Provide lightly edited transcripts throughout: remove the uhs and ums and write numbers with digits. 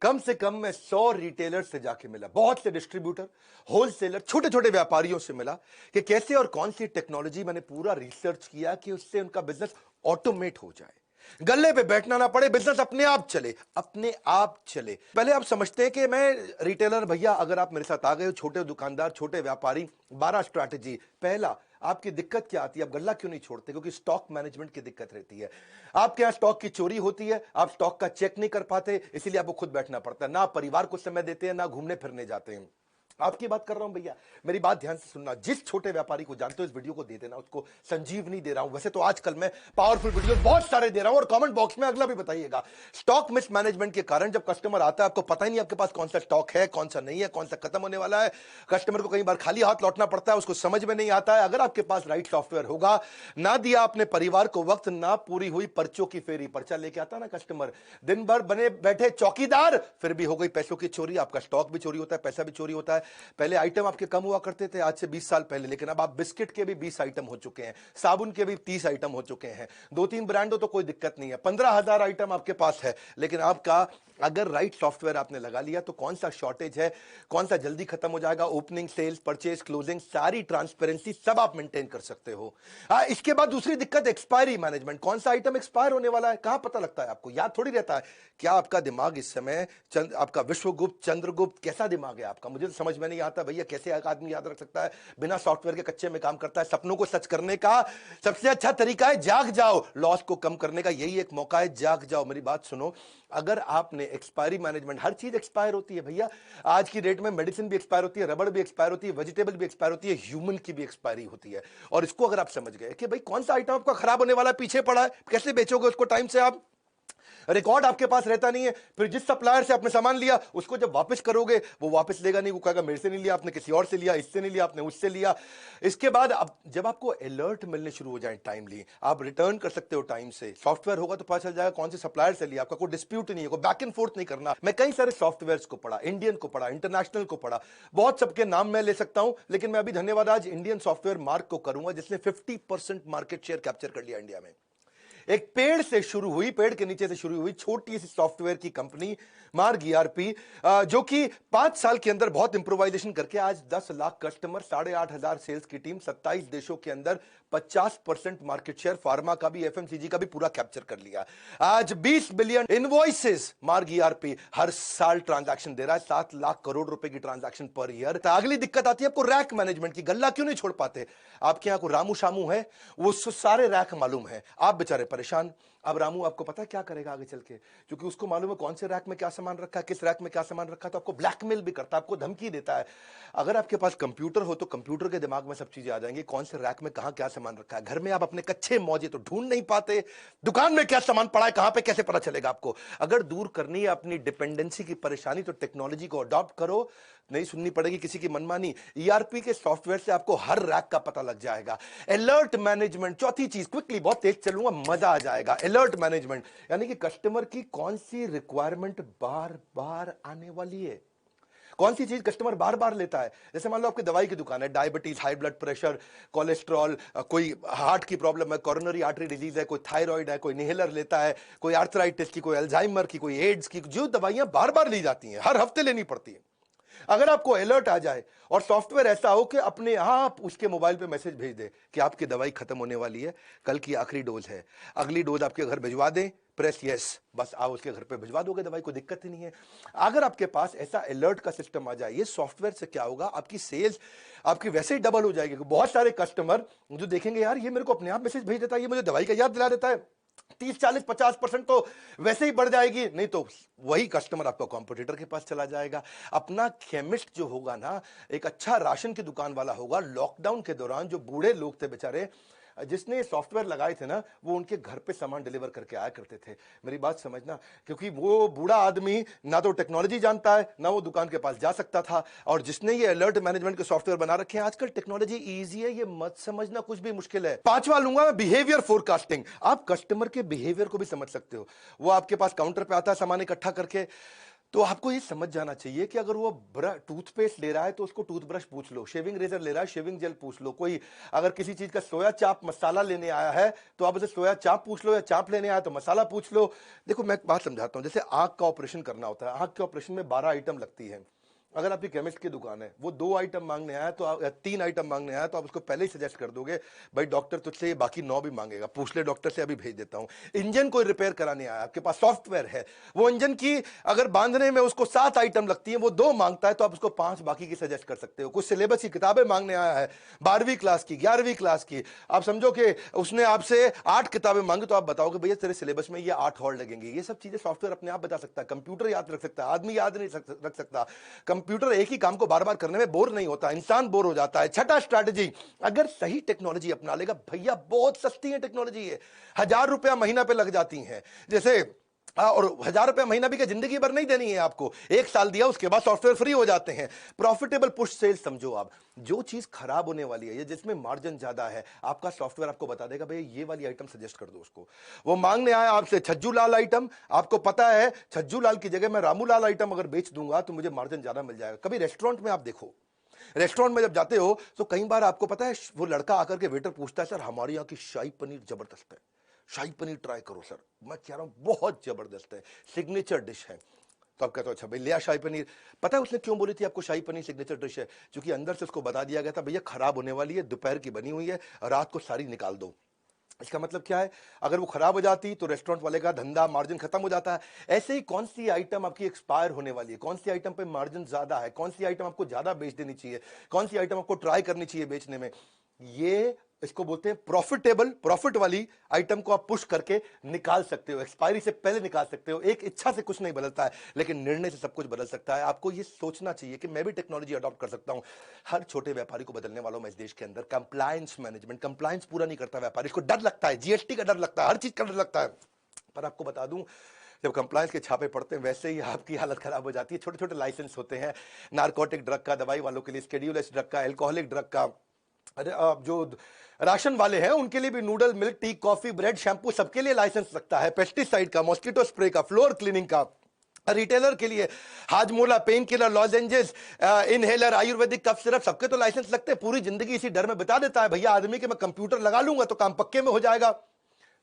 कम से कम मैं 100 रिटेलर से जाके मिला, बहुत से डिस्ट्रीब्यूटर, होलसेलर, छोटे छोटे व्यापारियों से मिला कि कैसे और कौन सी टेक्नोलॉजी, मैंने पूरा रिसर्च किया कि उससे उनका बिजनेस ऑटोमेट हो जाए, गल्ले पे बैठना ना पड़े, बिजनेस अपने आप चले, अपने आप चले। पहले आप समझते हैं कि मैं रिटेलर भैया, अगर आप मेरे साथ आ गए हो, छोटे दुकानदार, छोटे व्यापारी, 12 स्ट्रैटेजी। पहला, आपकी दिक्कत क्या आती है? आप गल्ला क्यों नहीं छोड़ते? क्योंकि स्टॉक मैनेजमेंट की दिक्कत रहती है। आपके यहां स्टॉक की चोरी होती है, आप स्टॉक का चेक नहीं कर पाते, इसीलिए आपको खुद बैठना पड़ता है। ना परिवार को समय देते हैं, ना घूमने फिरने जाते हैं। आपकी बात कर रहा हूं भैया, मेरी बात ध्यान से सुनना। जिस छोटे व्यापारी को जानते हो, इस वीडियो को दे देना, उसको संजीवनी दे रहा हूं। वैसे तो आजकल मैं पावरफुल वीडियो बहुत सारे दे रहा हूं, और कमेंट बॉक्स में अगला भी बताइएगा। स्टॉक मिसमैनेजमेंट के कारण जब कस्टमर आता है, आपको पता ही नहीं आपके पास कौन सा स्टॉक है, कौन सा नहीं है, कौन सा खत्म होने वाला है। कस्टमर को कई बार खाली हाथ लौटना पड़ता है, उसको समझ में नहीं आता है। अगर आपके पास राइट सॉफ्टवेयर होगा, ना दिया अपने परिवार को वक्त, ना पूरी हुई पर्चों की फेरी, पर्चा लेके आता ना कस्टमर, दिन भर बने बैठे चौकीदार, फिर भी हो गई पैसों की चोरी, आपका स्टॉक भी चोरी होता है, पैसा भी चोरी होता है। पहले आइटम आपके कम हुआ करते थे, आज से 20 साल पहले, लेकिन अब आप बिस्किट के भी 20 आइटम हो चुके हैं, साबुन के भी 30 आइटम हो चुके हैं। 2-3 ब्रांड हो तो कोई दिक्कत नहीं है, 15,000 आइटम आपके पास है। लेकिन आपका अगर राइट सॉफ्टवेयर आपने लगा लिया तो कौन सा शॉर्टेज है, कौन सा जल्दी खत्म हो जाएगा, ओपनिंग, सेल्स, परचेज, क्लोजिंग, सारी ट्रांसपेरेंसी सब आप मेंटेन कर सकते हो। इसके बाद दूसरी दिक्कत, एक्सपायरी मैनेजमेंट। कौन सा आइटम एक्सपायर होने वाला है, कहां पता लगता है आपको? याद थोड़ी रहता है। क्या आपका दिमाग इस समय आपका विश्वगुप्त, चंद्रगुप्त, कैसा दिमाग है आपका? मुझे तो समझ में नहीं आता भैया, कैसे एक आदमी याद रख सकता है? बिना सॉफ्टवेयर के कच्चे में काम करता है। सपनों को सच करने का सबसे अच्छा तरीका है जाग जाओ, लॉस को कम करने का यही एक मौका है, जाग जाओ। मेरी बात सुनो, अगर आपने एक्सपायरी मैनेजमेंट, हर चीज एक्सपायर होती है भैया, आज की डेट में मेडिसिन भी एक्सपायर होती है, रबड़ भी एक्सपायर होती है, वेजिटेबल भी एक्सपायर होती है, ह्यूमन की भी एक्सपायरी होती है। और इसको अगर आप समझ गए कि भाई कौन सा आइटम आपका खराब होने वाला है, पीछे पड़ा है, कैसे बेचोगे उसको टाइम से? आप रिकॉर्ड आपके पास रहता नहीं है, फिर जिस सप्लायर से आपने सामान लिया उसको जब वापस करोगे, वो वापस लेगा नहीं, वो कहेगा मेरे से नहीं लिया आपने, किसी और से लिया, इससे नहीं लिया आपने, उससे लिया। इसके बाद अब जब आपको अलर्ट मिलने शुरू हो जाए टाइमली, आप रिटर्न कर सकते हो टाइम से। सॉफ्टवेयर होगा तो पता चल जाएगा कौन से सप्लायर से लिया, आपका कोई डिस्प्यूट नहीं है, कोई बैक एंड फोर्थ नहीं करना। मैं कई सारे सॉफ्टवेयर को पढ़ा, इंडियन को पढ़ा, इंटरनेशनल को पढ़ा, बहुत सबके नाम मैं ले सकता हूं, लेकिन मैं अभी धन्यवाद आज इंडियन सॉफ्टवेयर मार्क को करूंगा, जिसने 50% मार्केट शेयर कैप्चर कर लिया इंडिया में। एक पेड़ से शुरू हुई, पेड़ के नीचे से शुरू हुई छोटी सी सॉफ्टवेयर की कंपनी मार्ग ईआरपी, जो कि 5 साल के अंदर बहुत इंप्रोवाइजेशन करके आज 10 लाख कस्टमर, 8,500 सेल्स की टीम, 27 देशों के अंदर 50% मार्केट शेयर, फार्मा का भी, एफएमसीजी का भी पूरा कैप्चर कर लिया। आज 20 बिलियन इनवॉइसेस मार्ग ईआरपी हर साल ट्रांजैक्शन दे रहा है, 7 लाख करोड़ रुपए की ट्रांजैक्शन पर ईयर। अगली दिक्कत आती है आपको रैक मैनेजमेंट की। गल्ला क्यों नहीं छोड़ पाते? आपके यहां को रामू शामू है, वो सारे रैक मालूम है, आप बेचारे परेशान। अब रामू आपको पता है क्या करेगा आगे चल के? क्योंकि उसको मालूम है कौन से रैक में क्या सामान रखा है, किस रैक में क्या सामान रखा है, तो आपको ब्लैकमेल भी करता है, आपको धमकी देता है। अगर आपके पास कंप्यूटर हो तो कंप्यूटर के दिमाग में सब चीजें आ जाएंगी, कौन से रैक में कहां क्या सामान रखा है। घर में आप अपने कच्चे मौजे तो ढूंढ नहीं पाते, दुकान में क्या सामान पड़ा है, कहां पे कैसे पता चलेगा आपको? अगर दूर करनी है अपनी डिपेंडेंसी की परेशानी, तो टेक्नोलॉजी को अडॉप्ट करो, नहीं सुननी पड़ेगी किसी की मनमानी। ईआरपी के सॉफ्टवेयर से आपको हर रैक का पता लग जाएगा। अलर्ट मैनेजमेंट, चौथी चीज, क्विकली, बहुत तेज चलूंगा, मजा आ जाएगा। अलर्ट मैनेजमेंट यानी कि कस्टमर की कौन सी रिक्वायरमेंट बार बार आने वाली है, कौन सी चीज कस्टमर बार बार लेता है। जैसे मान लो आपकी दवाई की दुकान है, diabetes, high blood pressure, cholesterol, कोई हार्ट की प्रॉब्लम है, कोरोनरी आर्टरी डिजीज है, कोई थायराइड है, कोई इनहेलर लेता है, कोई आर्थराइटिस की, कोई अल्जाइमर की, कोई एड्स की, जो दवाइयां बार बार ली जाती हैं, हर हफ्ते लेनी पड़ती है। अगर आपको अलर्ट आ जाए और सॉफ्टवेयर ऐसा हो कि अपने आप उसके मोबाइल पे मैसेज भेज दे कि आपकी दवाई खत्म होने वाली है, कल की आखिरी डोज है, अगली डोज आपके घर भिजवा दें, प्रेस यस, बस आप उसके घर पे भिजवा दोगे दवाई, कोई दिक्कत ही नहीं है। अगर आपके पास ऐसा अलर्ट का सिस्टम आ जाए, ये सॉफ्टवेयर से क्या होगा, आपकी सेल्स आपकी वैसे ही डबल हो जाएगी। बहुत सारे कस्टमर जो देखेंगे यार ये मेरे को अपने आप मैसेज भेज देता है, ये मुझे दवाई का याद दिला देता है, 30-40-50% तो वैसे ही बढ़ जाएगी। नहीं तो वही कस्टमर आपका कॉम्पिटिटर के पास चला जाएगा। अपना केमिस्ट जो होगा ना, एक अच्छा राशन की दुकान वाला होगा, लॉकडाउन के दौरान जो बूढ़े लोग थे बेचारे, जिसने सॉफ्टवेयर लगाए थे ना, वो उनके घर पे सामान डिलीवर करके आया करते थे। मेरी बात समझना, क्योंकि वो बूढ़ा आदमी ना तो टेक्नोलॉजी जानता है, ना वो दुकान के पास जा सकता था। और जिसने ये अलर्ट मैनेजमेंट के सॉफ्टवेयर बना रखे हैं, आजकल टेक्नोलॉजी इजी है, ये मत समझना कुछ भी मुश्किल है। पांचवा लूंगा मैं, बिहेवियर फोरकास्टिंग। आप कस्टमर के बिहेवियर को भी समझ सकते हो। वो आपके पास काउंटर पे आता है सामान इकट्ठा करके, तो आपको ये समझ जाना चाहिए कि अगर वो टूथपेस्ट ले रहा है तो उसको टूथब्रश पूछ लो, शेविंग रेजर ले रहा है शेविंग जेल पूछ लो, कोई अगर किसी चीज का सोया चाप मसाला लेने आया है तो आप उसे सोया चाप पूछ लो, या चाप लेने आया तो मसाला पूछ लो। देखो मैं एक बात समझाता हूं, जैसे आंख का ऑपरेशन करना होता है, आंख के ऑपरेशन में 12 आइटम लगती है। अगर आपकी केमिस्ट की दुकान है, वो 2 आइटम मांगने आया तो आप, या 3 आइटम मांगने आया तो आप उसको पहले ही सजेस्ट कर दोगे भाई डॉक्टर तुझसे ये बाकी 9 भी मांगेगा, पूछ ले डॉक्टर से, अभी भेज देता हूं। इंजन कोई रिपेयर कराने आया, आपके पास सॉफ्टवेयर है, वो इंजन की अगर बांधने में उसको 7 आइटम लगती है, वो 2 मांगता है तो आप उसको 5 बाकी की सजेस्ट कर सकते हो। कुछ सिलेबस की किताबें मांगने आया है, 12वीं क्लास की, 11वीं क्लास की, आप समझो कि उसने आपसे 8 किताबें मांगी तो आप बताओगे भैया तेरे सिलेबस में ये 8 और लगेंगी। ये सब चीजें सॉफ्टवेयर अपने आप बता सकता है, कंप्यूटर याद रख सकता है, आदमी याद नहीं रख सकता। कंप्यूटर एक ही काम को बार बार करने में बोर नहीं होता, इंसान बोर हो जाता है। छठा स्ट्रैटेजी, अगर सही टेक्नोलॉजी अपना लेगा, भैया बहुत सस्ती है टेक्नोलॉजी, है 1000 रुपया महीना पे लग जाती है, जैसे और 1000 रुपया महीना भी क्या जिंदगी भर नहीं देनी है आपको, 1 साल दिया उसके बाद सॉफ्टवेयर फ्री हो जाते हैं। प्रॉफिटेबल पुश सेल्स समझो आप, जो चीज खराब होने वाली है या जिसमें मार्जिन ज्यादा है, आपका सॉफ्टवेयर आपको बता देगा भैया ये वाली आइटम सजेस्ट कर दो उसको। वो मांगने आया आपसे छज्जू लाल आइटम, आपको पता है छज्जू लाल की जगह मैं रामू लाल आइटम अगर बेच दूंगा तो मुझे मार्जिन ज्यादा मिल जाएगा। कभी रेस्टोरेंट में आप देखो, रेस्टोरेंट में जब जाते हो तो कई बार आपको पता है वो लड़का आकर के वेटर पूछता है सर हमारे यहाँ की शाही पनीर जबरदस्त है, शाही पनीर ट्राई करो सर। मैं कह रहा हूं बहुत जबरदस्त है, सिग्नेचर डिश है। तो आप कहते हो अच्छा भाई लिया शाही पनीर। पता है उसने क्यों बोली थी आपको शाही पनीर सिग्नेचर डिश है? क्योंकि अंदर से उसको बता दिया गया था भैया खराब होने वाली है, दोपहर की बनी हुई है, रात को सारी निकाल दो। इसका मतलब क्या है, अगर वो खराब हो जाती तो रेस्टोरेंट वाले का धंधा मार्जिन खत्म हो जाता है। ऐसे ही कौन सी आइटम आपकी एक्सपायर होने वाली है, कौन सी आइटम पे मार्जिन ज्यादा है, कौन सी आइटम आपको ज्यादा बेच देनी चाहिए, कौन सी आइटम आपको ट्राई करनी चाहिए बेचने में, ये इसको बोलते हैं प्रॉफिटेबल। प्रॉफिट वाली आइटम को आप पुश करके निकाल सकते हो, एक्सपायरी से पहले निकाल सकते हो। एक इच्छा से कुछ नहीं बदलता है, लेकिन निर्णय से सब कुछ बदल सकता है। आपको ये सोचना चाहिए कि मैं भी टेक्नोलॉजी अडॉप्ट कर सकता हूं। हर छोटे व्यापारी को बदलने वालों में इस देश के अंदर कंप्लायंस मैनेजमेंट, कंप्लायंस पूरा नहीं करता व्यापारी, इसको डर लगता है, जीएसटी का डर लगता है, हर चीज का डर लगता है। पर आपको बता दूं, जब कंप्लायंस के छापे पड़ते हैं वैसे ही आपकी हालत खराब हो जाती है। छोटे छोटे लाइसेंस होते हैं, नारकोटिक ड्रग का, दवाई वालों के लिए स्केड्यूल एस ड्रग का, एल्कोहलिक ड्रग का, अरे जो राशन वाले हैं उनके लिए भी noodle, milk, tea, coffee, bread, shampoo, सबके लिए लाइसेंस लगता है, पेस्टिसाइड का, मॉस्किटो स्प्रे का, फ्लोर क्लीनिंग का। रिटेलर के लिए Hajmola, painkiller, lozenges, inhaler, Ayurvedic cough syrup, सबके तो लाइसेंस लगते हैं। पूरी जिंदगी इसी डर में बिता देता है भैया आदमी कि मैं कंप्यूटर लगा लूंगा तो काम पक्के में हो जाएगा।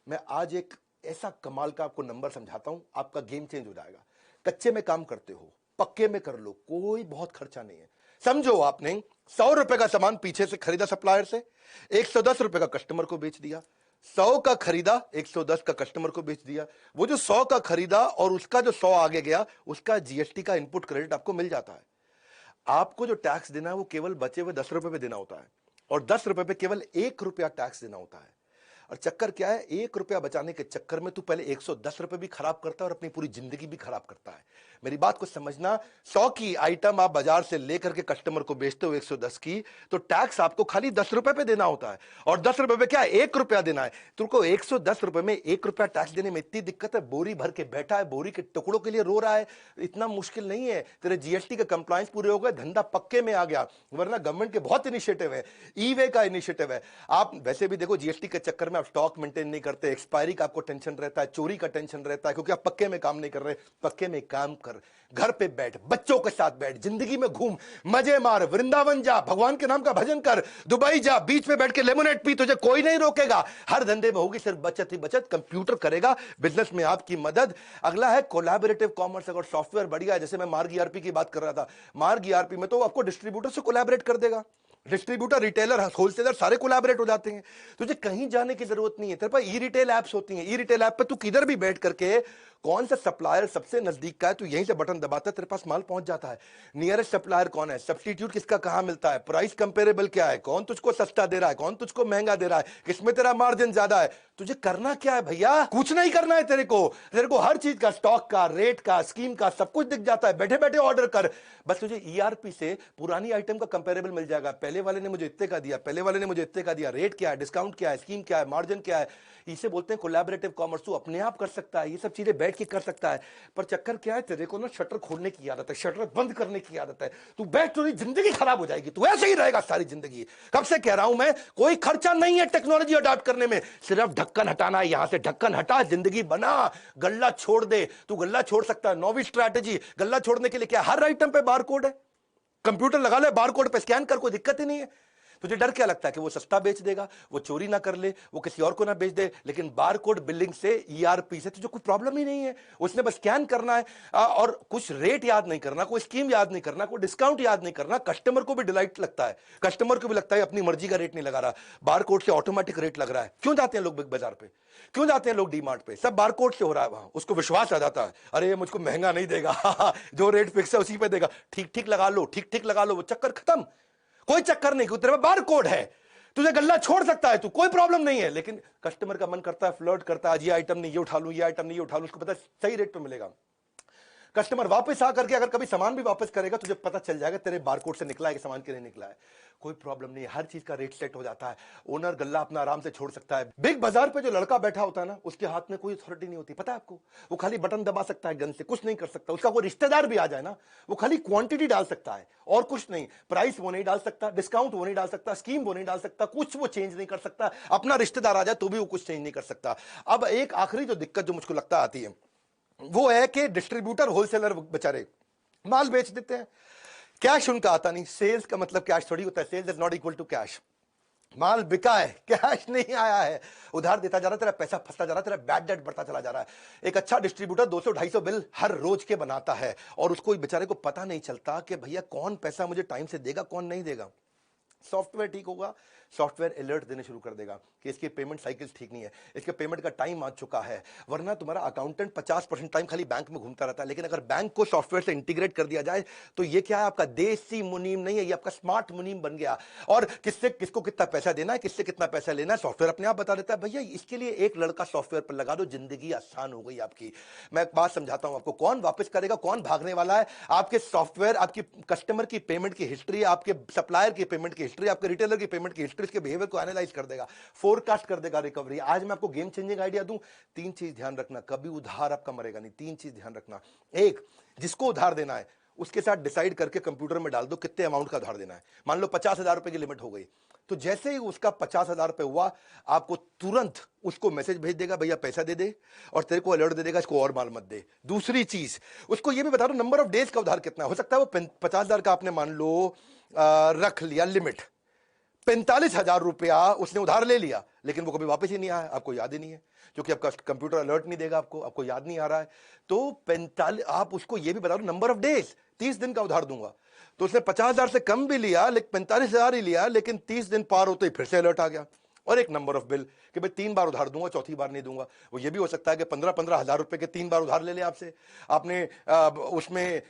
मैं आज एक ऐसा कमाल का आपको नंबर समझाता हूं, आपका गेम चेंज हो जाएगा। कच्चे में काम करते हो, पक्के में कर लो, कोई बहुत खर्चा नहीं है। समझो आपने 100 रुपए का सामान पीछे से खरीदा सप्लायर से, 110 रुपए का कस्टमर को बेच दिया। 100 का खरीदा, 110 का कस्टमर को बेच दिया। वो जो 100 का खरीदा और उसका जो 100 आगे गया, उसका जीएसटी का इनपुट क्रेडिट आपको मिल जाता है। आपको जो टैक्स देना है वो केवल बचे हुए 10 रुपए पे देना होता है, और 10 रुपए पे केवल 1 रुपया टैक्स देना होता है। और चक्कर क्या है, 1 रुपया बचाने के चक्कर में तू पहले 110 रुपए भी खराब करता है और अपनी पूरी जिंदगी भी खराब करता है। मेरी बात को समझना, 100 की आइटम आप बाजार से लेकर के कस्टमर को बेचते हो 110 की, तो टैक्स आपको खाली 10 रुपए पे देना होता है। और 10 रुपए पे क्या 1 रुपया देना है। तुमको 110 रुपए में 1 रुपया टैक्स देने में इतनी दिक्कत है, बोरी भर के बैठा है, बोरी के टुकड़ों के लिए रो रहा है, इतना मुश्किल नहीं है। तेरे जीएसटी के कंप्लायंस पूरे हो गए, धंधा पक्के में आ गया। वरना गवर्नमेंट के बहुत इनिशिएटिव है, ई वे का इनिशिएटिव है। आप वैसे भी देखो जीएसटी के चक्कर में आप स्टॉक मेंटेन नहीं करते, एक्सपायरी का आपको टेंशन रहता है, चोरी का टेंशन रहता है, क्योंकि आप पक्के में काम नहीं कर रहे। पक्के में काम कर, घर पे बैठ, बच्चों के साथ बैठ, जिंदगी में घूम, मजे मार, वृंदावन जा, भगवान के नाम का भजन कर, दुबई जा, बीच पे बैठ के लेमोनेड पी, तुझे कोई नहीं रोकेगा। हर धंधे में होगी सिर्फ बचत ही बचत, कंप्यूटर करेगा बिजनेस में आपकी मदद। अगला है कोलैबोरेटिव कॉमर्स। अगर सॉफ्टवेयर बढ़िया है, जैसे मैं मार्ग ईआरपी की बात कर रहा था, मार्ग ईआरपी में तो आपको डिस्ट्रीब्यूटर से कोलैबोरेट कर देगा। डिस्ट्रीब्यूटर, रिटेलर, होलसेलर सारे कोलैबोरेट हो जाते हैं। तुझे कहीं जाने की जरूरत नहीं है। तेरे पास ई रिटेल एप्स होती हैं, ई रिटेल ऐप पे तू किधर भी बैठ करके कौन सा सप्लायर सबसे नजदीक का है, तू यहीं से बटन दबाता है, तेरे पास माल पहुंच जाता है। नियरेस्ट सप्लायर कौन है, सब्स्टिट्यूट किसका कहां मिलता है, प्राइस कंपेरेबल क्या है, कौन तुझको सस्ता दे रहा है, कौन तुझको महंगा दे रहा है, किसमें तेरा मार्जिन ज्यादा है। तुझे करना क्या है भैया, कुछ नहीं करना है। तेरे को हर चीज का, स्टॉक का, रेट का, स्कीम का सब कुछ दिख जाता है। बैठे बैठे ऑर्डर कर, बस तुझे ईआरपी से पुरानी आइटम का कंपेरेबल मिल जाएगा। पहले वाले ने मुझे इतने का दिया, पहले वाले ने मुझे इतने का दिया, रेट क्या है, डिस्काउंट क्या है, स्कीम क्या है, मार्जिन क्या है। इसे बोलते हैं कोलैबोरेटिव कॉमर्स। तू अपने आप कर सकता है ये सब चीजें बैठ बैठ के कर सकता है, पर चक्कर क्या है, तेरे को ना शटर खोलने की आदत है, शटर बंद करने की आदत है। तू बैठ, तो जिंदगी खराब हो जाएगी, तू ऐसे ही रहेगा सारी जिंदगी। कब से कह रहा हूं मैं, कोई खर्चा नहीं है टेक्नोलॉजी अडॉप्ट करने में, सिर्फ ढक्कन हटाना है। यहां से ढक्कन हटा, जिंदगी बना, गल्ला छोड़ दे। तू गल्ला छोड़ सकता है। नौवीं स्ट्रैटेजी, गल्ला छोड़ने के लिए क्या, हर आइटम पे बार कोड है, कंप्यूटर लगा ले, बार कोड पे स्कैन कर, कोई दिक्कत ही नहीं है। तुझे डर क्या लगता है कि वो सस्ता बेच देगा, वो चोरी ना कर ले, वो किसी और को ना बेच दे, लेकिन बार कोड बिलिंग से, ईआरपी से तुझे कोई प्रॉब्लम ही नहीं है। उसने बस स्कैन करना है और कुछ रेट याद नहीं करना, कोई स्कीम याद नहीं करना, कोई डिस्काउंट याद नहीं करना। कस्टमर को भी डिलाइट लगता है, कस्टमर को भी लगता है अपनी मर्जी का रेट नहीं लगा रहा, बार कोड से ऑटोमेटिक रेट लग रहा है। क्यों जाते हैं लोग बिग बाजार पे, क्यों जाते हैं लोग डीमार्ट पे, सब बार कोड से हो रहा है वहां। उसको विश्वास आ जाता है, अरे ये मुझको महंगा नहीं देगा जो रेट फिक्स है उसी पे देगा, ठीक ठीक लगा लो, ठीक ठीक लगा लो, वो चक्कर खत्म। कोई चक्कर नहीं, तेरे में बार कोड है, तुझे गल्ला छोड़ सकता है तू, कोई प्रॉब्लम नहीं है। लेकिन कस्टमर का मन करता है, फ्लर्ट करता है, आज ये आइटम नहीं, ये उठा लूं, ये आइटम नहीं, ये उठा लूं, उसको पता है सही रेट पे मिलेगा। कस्टमर वापस आकर के अगर कभी सामान भी वापस करेगा, तुझे पता चल जाएगा तेरे बारकोड से निकला है कि सामान के लिए निकला है। कोई प्रॉब्लम नहीं है, हर चीज का रेट सेट हो जाता है। ओनर गल्ला अपना आराम से छोड़ सकता है। बिग बाजार पे जो लड़का बैठा होता है ना, उसके हाथ में कोई अथॉरिटी नहीं होती, पता है आपको। वो खाली बटन दबा सकता है, गन से कुछ नहीं कर सकता। उसका कोई रिश्तेदार भी आ जाए ना, वो खाली क्वांटिटी डाल सकता है और कुछ नहीं। प्राइस वो नहीं डाल सकता, डिस्काउंट वो नहीं डाल सकता, स्कीम वो नहीं डाल सकता, कुछ वो चेंज नहीं कर सकता। अपना रिश्तेदार आ जाए तो भी वो कुछ चेंज नहीं कर सकता। अब एक आखिरी जो दिक्कत जो मुझको लगता आती है, वो है कि डिस्ट्रीब्यूटर, होलसेलर बेचारे माल बेच देते हैं, कैश उनका आता नहीं। सेल्स का मतलब कैश थोड़ी होता है, sales is not equal to cash. माल बिका है, कैश नहीं आया है, उधार देता जा रहा है, तेरा पैसा फंसता जा रहा है, तेरा बैड डेट बढ़ता चला जा रहा है। एक अच्छा डिस्ट्रीब्यूटर 200-250 बिल हर रोज के बनाता है और उसको बेचारे को पता नहीं चलता कि भैया कौन पैसा मुझे टाइम से देगा, कौन नहीं देगा। सॉफ्टवेयर ठीक होगा, सॉफ्टवेयर अलर्ट देने शुरू कर देगा कि इसकी पेमेंट साइकिल्स ठीक नहीं है, इसके पेमेंट का टाइम आ चुका है। वरना तुम्हारा अकाउंटेंट 50% टाइम खाली बैंक में घूमता रहता है। लेकिन अगर बैंक को सॉफ्टवेयर से इंटीग्रेट कर दिया जाए तो ये क्या है, आपका देसी मुनीम नहीं है, ये आपका स्मार्ट मुनीम बन गया। और किससे किसको कितना पैसा देना है, किससे कितना पैसा लेना है, सॉफ्टवेयर अपने आप बता देता है। भैया इसके लिए एक लड़का सॉफ्टवेयर पर लगा दो, जिंदगी आसान हो गई आपकी। मैं एक बात समझाता हूं आपको, कौन वापस करेगा, कौन भागने वाला है। आपके सॉफ्टवेयर आपकी कस्टमर की पेमेंट की हिस्ट्री, आपके सप्लायर की पेमेंट की हिस्ट्री, आपके रिटेलर की पेमेंट की हिस्ट्री, इसके बिहेवियर को एनालाइज कर देगा, फोरकास्ट कर देगा रिकवरी। आज मैं आपको गेम चेंजिंग आइडिया दूं, 3 चीज ध्यान रखना, कभी उधार आपका मरेगा नहीं। 3 चीज ध्यान रखना। एक, जिसको उधार देना है उसके साथ डिसाइड करके कंप्यूटर में डाल दो कितने अमाउंट का उधार देना है। मान लो 50,000 रुपए की लिमिट हो गई, तो जैसे ही उसका 50,000 रुपए हुआ, आपको तुरंत उसको मैसेज भेज देगा, भैया पैसा दे दे, और तेरे को अलर्ट दे देगा इसको और माल मत दे। दूसरी चीज, उसको ये भी बता दो नंबर ऑफ डेज का उधार कितना हो सकता है। वो 50,000 का आपने मान लो रख लिया लिमिट, 45,000 रुपया उसने उधार ले लिया, लेकिन वो कभी वापस ही नहीं आया, आपको याद ही नहीं है, क्योंकि आपका कंप्यूटर अलर्ट नहीं देगा आपको, आपको याद नहीं आ रहा है। तो 45, आप उसको ये भी बता दो नंबर ऑफ डेज, 30 दिन का उधार दूंगा। तो उसने 50,000 से कम भी लिया, लेकिन 45,000 ही लिया, लेकिन 30 दिन पार होते ही फिर से अलर्ट आ गया। और एक नंबर ऑफ बिल कि भाई 3 बार उधार दूंगा, चौथी बार नहीं दूंगा। वो ये भी हो सकता है कि 15-15 हजार रुपए के 3 बार उधार ले ले आपसे, आपने उसमें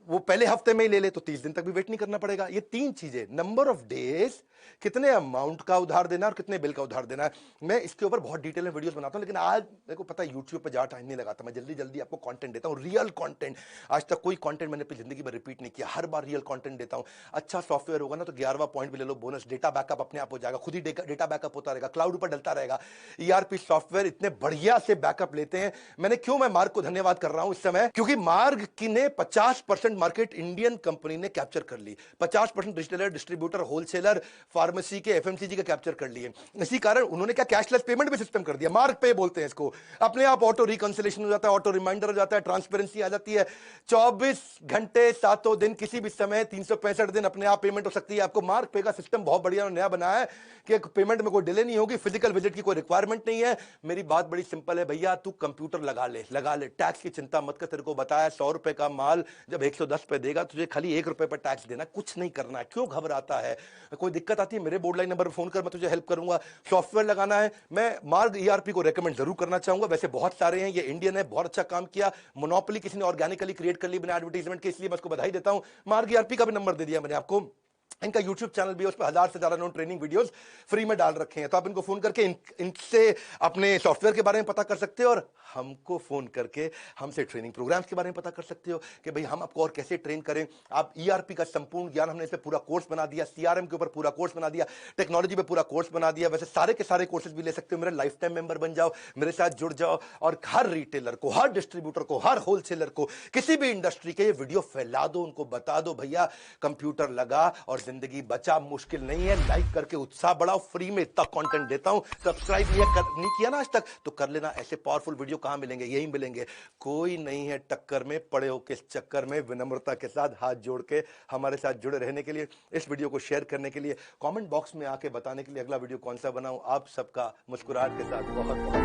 वो पहले हफ्ते में ही ले ले, तो 30 दिन तक भी वेट नहीं करना पड़ेगा। ये 3 चीजें, नंबर ऑफ डेज, कितने अमाउंट का उधार देना है और कितने बिल का उधार देना है। मैं इसके ऊपर बहुत डिटेल में वीडियोस बनाता हूं, लेकिन आज मेरे को पता है यूट्यूब पे ज्यादा टाइम नहीं लगाता, मैं जल्दी जल्दी आपको कंटेंट देता हूं, रियल कंटेंट। आज तक कोई कंटेंट मैंने अपनी जिंदगी में रिपीट नहीं किया, हर बार रियल कंटेंट देता हूं। अच्छा सॉफ्टवेयर होगा ना तो 11वां पॉइंट भी ले लो बोनस, डेटा बैकअप अपने आप हो जाएगा, खुद ही डेटा बैकअप होता रहेगा, क्लाउड पर डलता रहेगा। ईआरपी सॉफ्टवेयर इतने बढ़िया से बैकअप लेते हैं। मैं मार्ग को धन्यवाद कर रहा हूं इस समय, क्योंकि मार्ग की ने 50% मार्केट इंडियन कंपनी ने कैप्चर कर ली। 50% रिटेलर, डिस्ट्रीब्यूटर, होलसेलर, फार्मेसी के, एफएमसीजी के कैप्चर कर लिए। इसी कारण उन्होंने क्या कैशलेस पेमेंट भी सिस्टम कर दिया, मार्ग पे बोलते हैं इसको। अपने आप ऑटो रिकंसिलेशन हो जाता है, ऑटो रिमाइंडर हो जाता है, ट्रांसपेरेंसी आ जाती है। 24 घंटे 7 दिन किसी भी समय 365 दिन अपने आप पेमेंट हो सकती है। आपको मार्ग पे का सिस्टम बहुत बढ़िया नया बनाया है कि पेमेंट में कोई डिले नहीं होगी, फिजिकल विजिट की कोई रिक्वायरमेंट नहीं है। मेरी बात बड़ी सिंपल है भैया, तू कंप्यूटर लगा ले, टैक्स की चिंता मत कर। तेरे को बताया 100 रुपए का माल जब 110 पे देगा, तुझे खाली 1 रुपए पर टैक्स देना, कुछ नहीं करना है। क्यों घबराता है? कोई दिक्कत आती है मेरे बोर्ड लाइन नंबर पर फोन कर, मैं तुझे हेल्प करूंगा। सॉफ्टवेयर लगाना है, मैं मार्ग ईआरपी को रेकमेंड जरूर करना चाहूंगा। वैसे बहुत सारे हैं, ये इंडियन है, बहुत अच्छा काम किया। मोनोपोली किसी ने ऑर्गेनिकली क्रिएट कर ली बिना एडवर्टाइजमेंट के, इसलिए मैं उसको बधाई देता हूं। मार्ग ईआरपी का भी नंबर दे दिया मैंने आपको, इनका YouTube चैनल भी है, उस पर 1000 से ज्यादा उन्होंने ट्रेनिंग वीडियोस फ्री में डाल रखे हैं। तो आप इनको फोन करके इनसे अपने सॉफ्टवेयर के बारे में पता कर सकते हो, और हमको फोन करके हमसे ट्रेनिंग प्रोग्राम्स के बारे में पता कर सकते हो कि भाई हम आपको और कैसे ट्रेन करें। आप ERP का संपूर्ण ज्ञान, हमने इस पे पूरा कोर्स बना दिया, CRM के ऊपर पूरा कोर्स बना दिया, टेक्नोलॉजी पे पूरा कोर्स बना दिया। वैसे सारे के सारे कोर्सेज भी ले सकते हो। मेरे लाइफ टाइम मेंबर बन जाओ, मेरे साथ जुड़ जाओ, और हर रिटेलर को, हर डिस्ट्रीब्यूटर को, हर होलसेलर को, किसी भी इंडस्ट्री के ये वीडियो फैला दो, उनको बता दो भैया कंप्यूटर लगा और जिंदगी बचा, मुश्किल नहीं है। लाइक करके उत्साह बढ़ाओ, फ्री में इतना कंटेंट देता हूं। सब्सक्राइब नहीं किया ना आज तक तो कर लेना। ऐसे पावरफुल वीडियो कहां मिलेंगे? यही मिलेंगे। कोई नहीं है टक्कर में, पड़े हो किस चक्कर में। विनम्रता के साथ हाथ जोड़ के हमारे साथ जुड़े रहने के लिए, इस वीडियो को शेयर करने के लिए, कमेंट बॉक्स में आके बताने के लिए अगला वीडियो कौन सा बनाऊं, आप सबका मुस्कुराहट के साथ बहुत बहुत